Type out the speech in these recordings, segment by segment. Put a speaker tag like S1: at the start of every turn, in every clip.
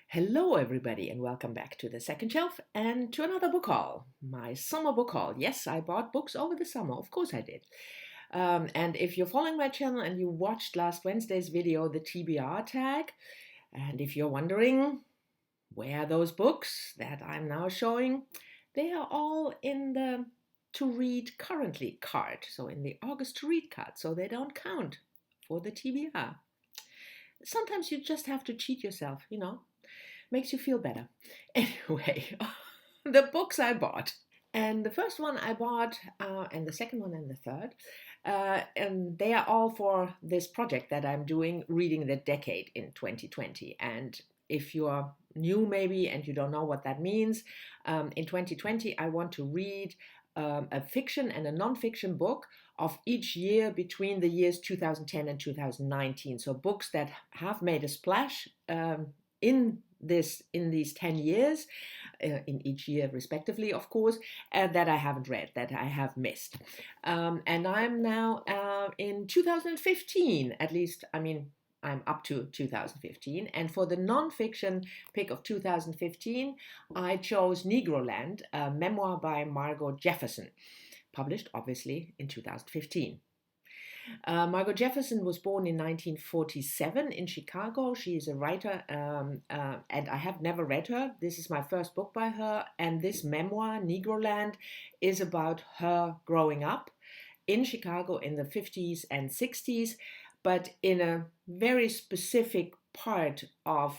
S1: Hello, everybody, and welcome back to the second shelf and to another book haul. My summer book haul. Yes, I bought books over the summer. Of course, I did. And if you're following my channel and you watched last Wednesday's video, the TBR tag, and if you're wondering where those books that I'm now showing, they are all in the to read currently card. So in the August to read card. So they don't count for the TBR. Sometimes you just have to cheat yourself. Makes you feel better. Anyway, the books I bought. And the first one I bought, and the second one and the third, and they are all for this project that I'm doing, Reading the Decade in 2020. And if you are new maybe and you don't know what that means, in 2020 I want to read a fiction and a non-fiction book of each year between the years 2010 and 2019. So books that have made a splash in these 10 years, in each year respectively, of course, that I haven't read, that I have missed. And I'm now in 2015, at least, I'm up to 2015. And for the non-fiction pick of 2015, I chose Negroland, a memoir by Margot Jefferson, published obviously in 2015. Margot Jefferson was born in 1947 in Chicago. She is a writer, and I have never read her. This is my first book by her, and this memoir, Negroland, is about her growing up in Chicago in the 50s and 60s, but in a very specific part of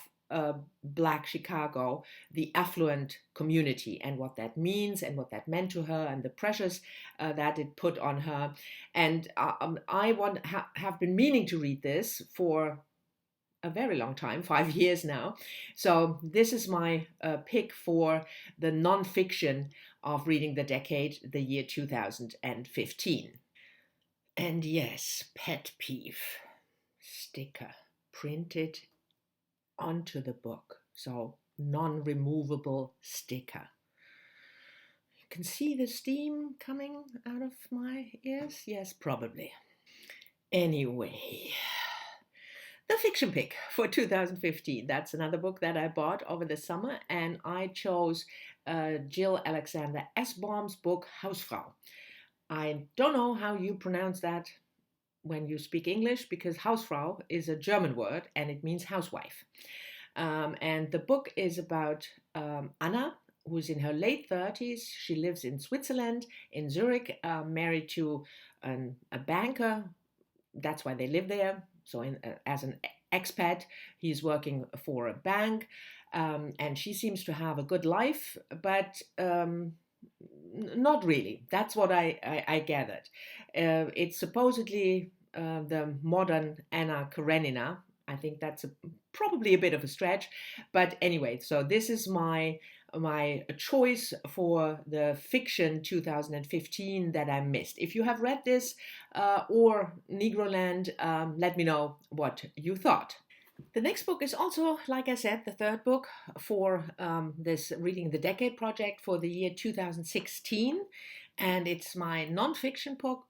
S1: Black Chicago, the affluent community, and what that means and what that meant to her and the pressures that it put on her. And I have been meaning to read this for a very long time, 5 years now. So this is my pick for the non-fiction of Reading the Decade, the year 2015. And yes, pet peeve, sticker printed onto the book. So non-removable sticker. You can see the steam coming out of my ears? Yes, probably. Anyway, the fiction pick for 2015. That's another book that I bought over the summer, and I chose Jill Alexander S. Baum's book, Hausfrau. I don't know how you pronounce that when you speak English, because Hausfrau is a German word and it means housewife. And the book is about Anna, who's in her late 30s. She lives in Switzerland, in Zurich, married to a banker. That's why they live there. So as an expat, he's working for a bank. And she seems to have a good life, but not really. That's what I gathered. It's supposedly the modern Anna Karenina. I think that's probably a bit of a stretch, but anyway, so this is my choice for the fiction 2015 that I missed. If you have read this or Negroland, let me know what you thought. The next book is also, like I said, the third book for this Reading the Decade project for the year 2016. And it's my non-fiction book,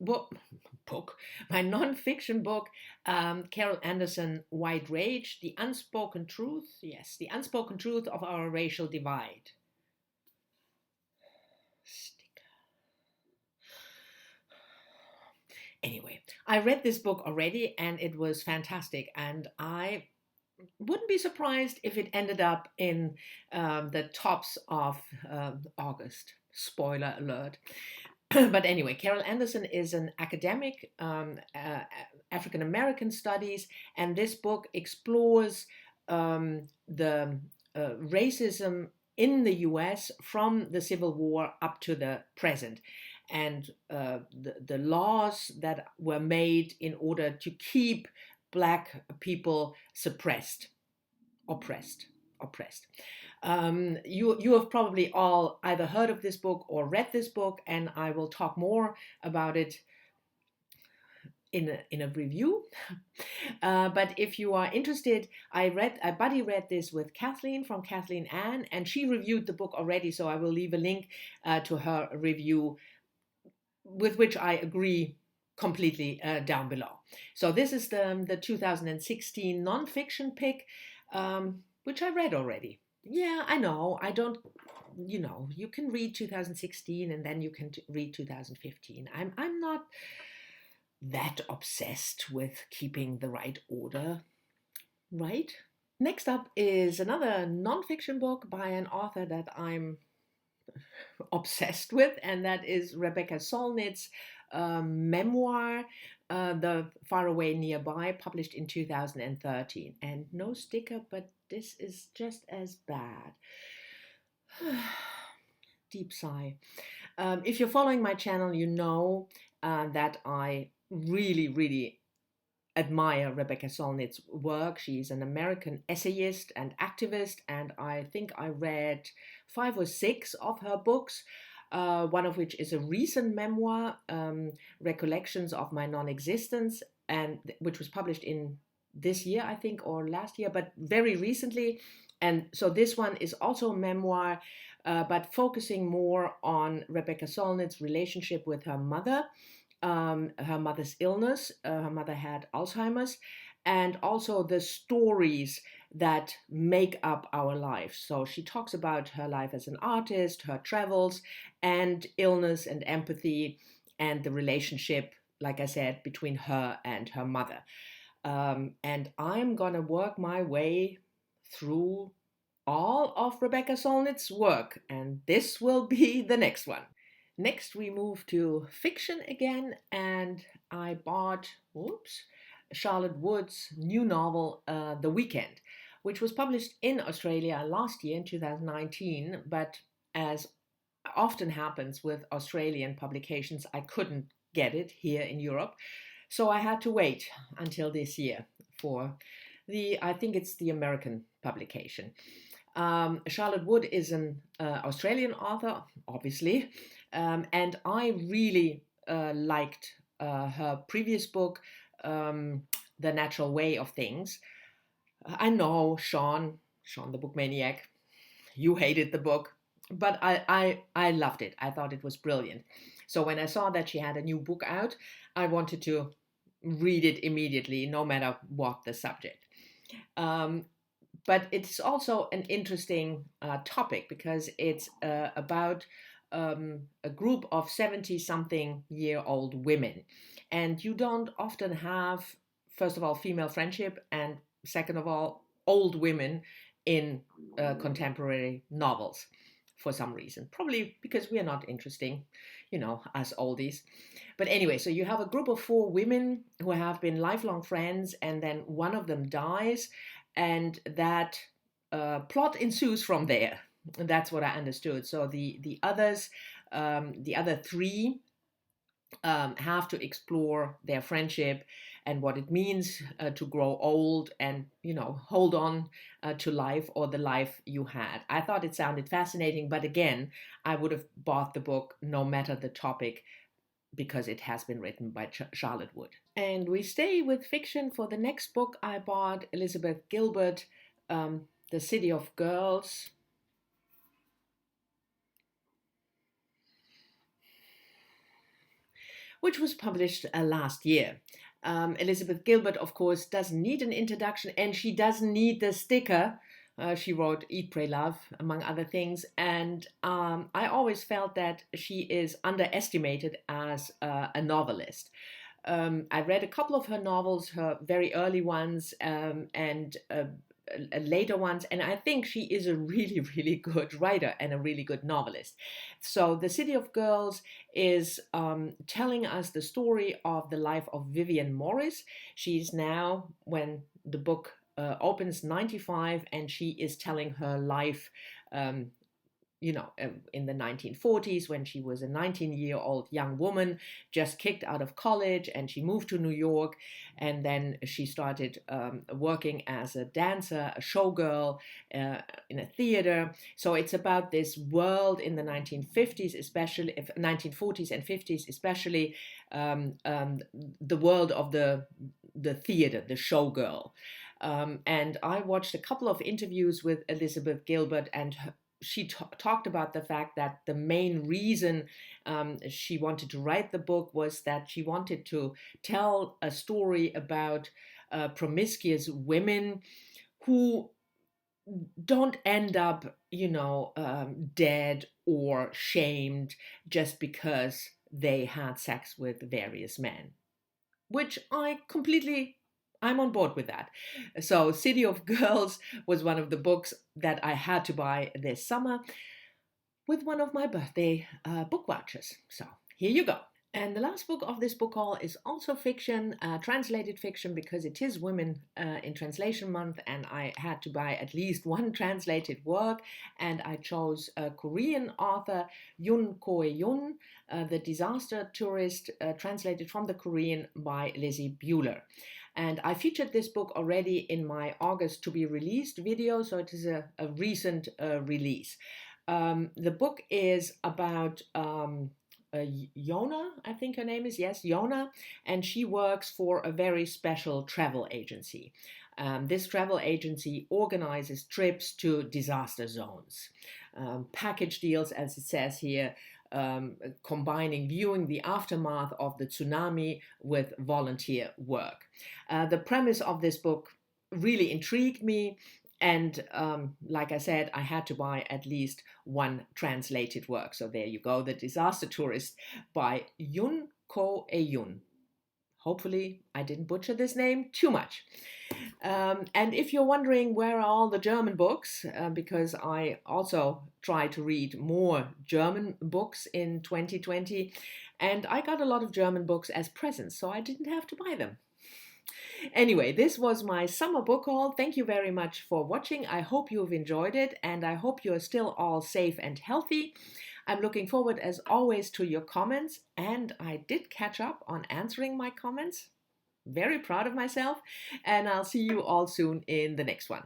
S1: Carol Anderson, White Rage, The Unspoken Truth. Yes, The Unspoken Truth of Our Racial Divide. Anyway, I read this book already and it was fantastic, and I wouldn't be surprised if it ended up in the tops of August. Spoiler alert. But anyway, Carol Anderson is an academic, African American studies, and this book explores the racism in the US from the Civil War up to the present, and the laws that were made in order to keep Black people oppressed. You have probably all either heard of this book or read this book, and I will talk more about it in a review. But if you are interested, I Buddyread this with Kathleen from Kathleen Ann, and she reviewed the book already, so I will leave a link to her review, with which I agree completely, down below. So this is the 2016 nonfiction pick. which I read already. Yeah, I know. I don't, you can read 2016 and then you can read 2015. I'm not that obsessed with keeping the right order, right? Next up is another nonfiction book by an author that I'm obsessed with, and that is Rebecca Solnit's memoir, The Far Away Nearby, published in 2013. And no sticker, but this is just as bad. Deep sigh. If you're following my channel, you know that I really, really admire Rebecca Solnit's work. She's an American essayist and activist, and I think I read 5 or 6 of her books, one of which is a recent memoir, Recollections of My Non-Existence, and which was published in this year, I think, or last year, but very recently. And so this one is also a memoir, but focusing more on Rebecca Solnit's relationship with her mother, her mother's illness. Her mother had Alzheimer's, and also the stories that make up our lives. So she talks about her life as an artist, her travels, and illness and empathy, and the relationship, like I said, between her and her mother. And I'm gonna work my way through all of Rebecca Solnit's work, and this will be the next one. Next, we move to fiction again, and I bought, Charlotte Wood's new novel, The Weekend, which was published in Australia last year in 2019, but as often happens with Australian publications, I couldn't get it here in Europe, so I had to wait until this year for I think it's the American publication. Charlotte Wood is an Australian author, obviously, and I really liked her previous book, The Natural Way of Things. I know, Sean the book maniac, you hated the book, but I loved it. I thought it was brilliant. So when I saw that she had a new book out, I wanted to read it immediately, no matter what the subject. But it's also an interesting topic because it's about a group of 70-something-year-old women. And you don't often have, first of all, female friendship, and second of all, old women in contemporary novels for some reason. Probably because we are not interesting, us oldies. But anyway, so you have a group of 4 women who have been lifelong friends, and then one of them dies, and that plot ensues from there. And that's what I understood. So the others, the other 3, have to explore their friendship and what it means to grow old and hold on to life, or the life you had. I thought it sounded fascinating, but again, I would have bought the book no matter the topic, because it has been written by Charlotte Wood. And we stay with fiction. For the next book, I bought Elizabeth Gilbert, The City of Girls. Which was published last year. Elizabeth Gilbert, of course, doesn't need an introduction, and she doesn't need the sticker. She wrote Eat, Pray, Love, among other things, and I always felt that she is underestimated as a novelist. I read a couple of her novels, her very early ones, and later ones, and I think she is a really, really good writer and a really good novelist. So The City of Girls is telling us the story of the life of Vivian Morris. She's now, when the book opens, 95, and she is telling her life in the 1940s, when she was a 19-year-old young woman, just kicked out of college, and she moved to New York, and then she started working as a dancer, a showgirl in a theater. So it's about this world in the 1950s, especially 1940s and 50s, especially the world of the theater, the showgirl. And I watched a couple of interviews with Elizabeth Gilbert, and she talked about the fact that the main reason she wanted to write the book was that she wanted to tell a story about promiscuous women who don't end up, dead or shamed just because they had sex with various men, which I'm on board with that. So City of Girls was one of the books that I had to buy this summer with one of my birthday book vouchers. So here you go. And the last book of this book haul is also fiction, translated fiction, because it is Women in Translation Month, and I had to buy at least one translated work, and I chose a Korean author, Yoon Koe-yoon, The Disaster Tourist, translated from the Korean by Lizzie Bueller. And I featured this book already in my August to be released video, so it is a recent release. The book is about Yona, I think her name is, yes, Yona, and she works for a very special travel agency. This travel agency organizes trips to disaster zones, package deals, as it says here, combining viewing the aftermath of the tsunami with volunteer work. The premise of this book really intrigued me. And like I said, I had to buy at least one translated work. So there you go, The Disaster Tourist by Yoon Ko-yoon. Hopefully I didn't butcher this name too much. And if you're wondering where are all the German books, because I also try to read more German books in 2020, and I got a lot of German books as presents, so I didn't have to buy them. Anyway, this was my summer book haul. Thank you very much for watching. I hope you've enjoyed it, and I hope you're still all safe and healthy. I'm looking forward, as always, to your comments, and I did catch up on answering my comments. Very proud of myself, and I'll see you all soon in the next one.